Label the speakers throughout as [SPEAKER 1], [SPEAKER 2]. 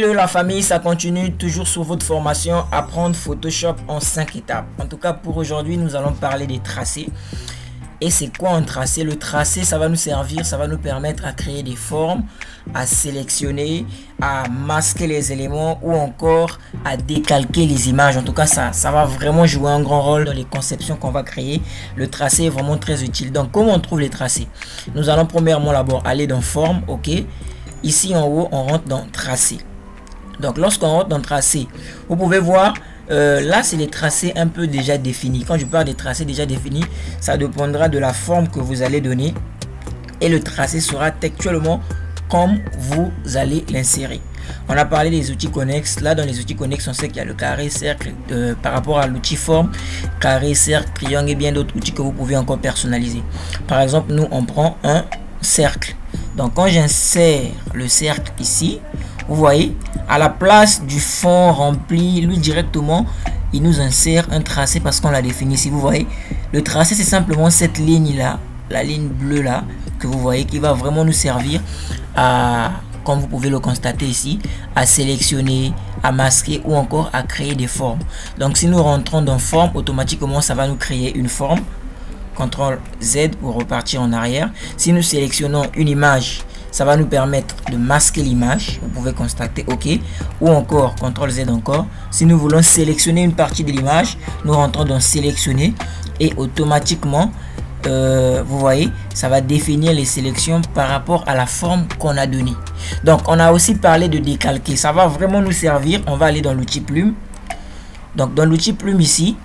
[SPEAKER 1] Hello la famille, ça continue toujours sur votre formation Apprendre Photoshop en 5 étapes. En tout cas pour aujourd'hui, nous allons parler des tracés. Et c'est quoi un tracé? Le tracé, ça va nous servir, ça va nous permettre à créer des formes, à sélectionner, à masquer les éléments ou encore à décalquer les images. En tout cas, ça va vraiment jouer un grand rôle dans les conceptions qu'on va créer. Le tracé est vraiment très utile. Donc, comment on trouve les tracés? Nous allons premièrement d'abord aller dans Forme, ok. Ici en haut, on rentre dans Tracé. Donc, lorsqu'on rentre dans Tracé, vous pouvez voir... là c'est les tracés un peu déjà définis. Quand je parle des tracés déjà définis, ça dépendra de la forme que vous allez donner et le tracé sera textuellement comme vous allez l'insérer. On a parlé des outils connexes. Là dans les outils connexes, on sait qu'il y a le carré, cercle, par rapport à l'outil forme, carré, cercle, triangle et bien d'autres outils que vous pouvez encore personnaliser. Par exemple, nous on prend un cercle. Donc quand j'insère le cercle ici, vous voyez, à la place du fond rempli, lui directement, il nous insère un tracé parce qu'on l'a défini ici. Vous voyez, le tracé, c'est simplement cette ligne-là, la ligne bleue là, que vous voyez, qui va vraiment nous servir à, comme vous pouvez le constater ici, à sélectionner, à masquer ou encore à créer des formes. Donc, si nous rentrons dans Forme, automatiquement, ça va nous créer une forme. CTRL Z pour repartir en arrière. Si nous sélectionnons une image, ça va nous permettre de masquer l'image, vous pouvez constater OK, ou encore CTRL Z encore. Si nous voulons sélectionner une partie de l'image, nous rentrons dans sélectionner et automatiquement vous voyez, ça va définir les sélections par rapport à la forme qu'on a donnée. Donc on a aussi parlé de décalquer, ça va vraiment nous servir. On va aller dans l'outil plume. Donc dans l'outil plume ici,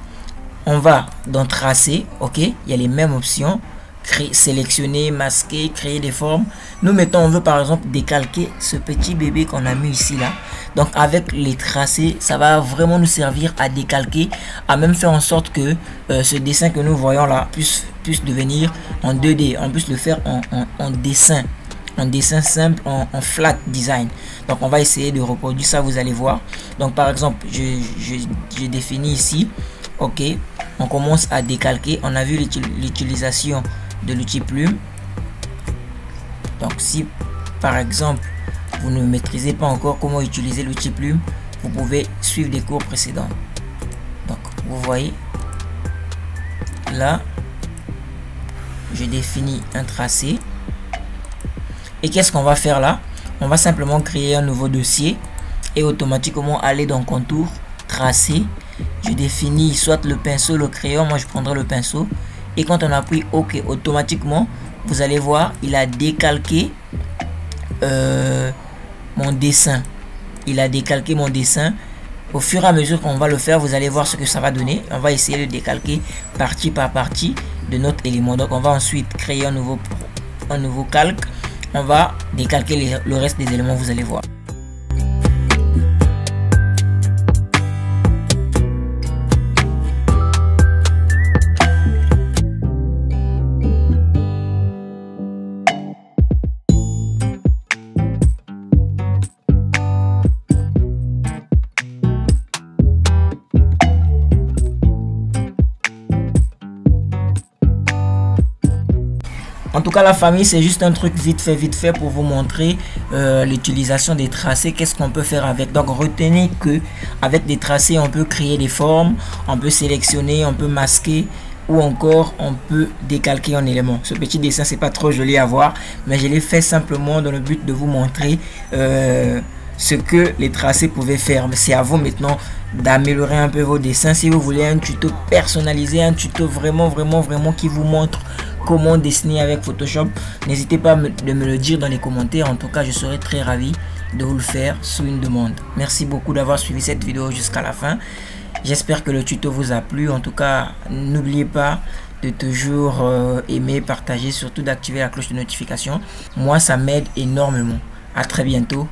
[SPEAKER 1] on va dans Tracer, ok, il y a les mêmes options. Créer, sélectionner, masquer, créer des formes. Nous mettons, on veut par exemple décalquer ce petit bébé qu'on a mis ici là. Donc avec les tracés, ça va vraiment nous servir à décalquer, à même faire en sorte que ce dessin que nous voyons là puisse devenir en 2D. On puisse le faire en dessin simple, en flat design. Donc on va essayer de reproduire ça, vous allez voir. Donc par exemple, je définis ici, ok, on commence à décalquer. On a vu l'utilisation de l'outil plume. Donc si par exemple vous ne maîtrisez pas encore comment utiliser l'outil plume, vous pouvez suivre des cours précédents. Donc vous voyez là, je définis un tracé et qu'est-ce qu'on va faire là? On va simplement créer un nouveau dossier et automatiquement aller dans Contour, Tracé. Je définis soit le pinceau, le crayon. Moi je prendrai le pinceau et quand on appuie OK, automatiquement vous allez voir, il a décalqué mon dessin. Il a décalqué mon dessin. Au fur et à mesure qu'on va le faire, vous allez voir ce que ça va donner. On va essayer de décalquer partie par partie de notre élément. Donc on va ensuite créer un nouveau calque. On va décalquer le reste des éléments, vous allez voir. En tout cas la famille, c'est juste un truc vite fait pour vous montrer l'utilisation des tracés, qu'est-ce qu'on peut faire avec. Donc retenez que avec des tracés on peut créer des formes, on peut sélectionner, on peut masquer ou encore on peut décalquer un élément. Ce petit dessin c'est pas trop joli à voir, mais je l'ai fait simplement dans le but de vous montrer ce que les tracés pouvaient faire. Mais c'est à vous maintenant d'améliorer un peu vos dessins. Si vous voulez un tuto personnalisé, un tuto vraiment qui vous montre comment dessiner avec Photoshop, n'hésitez pas de me le dire dans les commentaires. En tout cas, je serai très ravi de vous le faire sous une demande. Merci beaucoup d'avoir suivi cette vidéo jusqu'à la fin. J'espère que le tuto vous a plu. En tout cas, n'oubliez pas de toujours aimer, partager, surtout d'activer la cloche de notification. Moi, ça m'aide énormément. À très bientôt.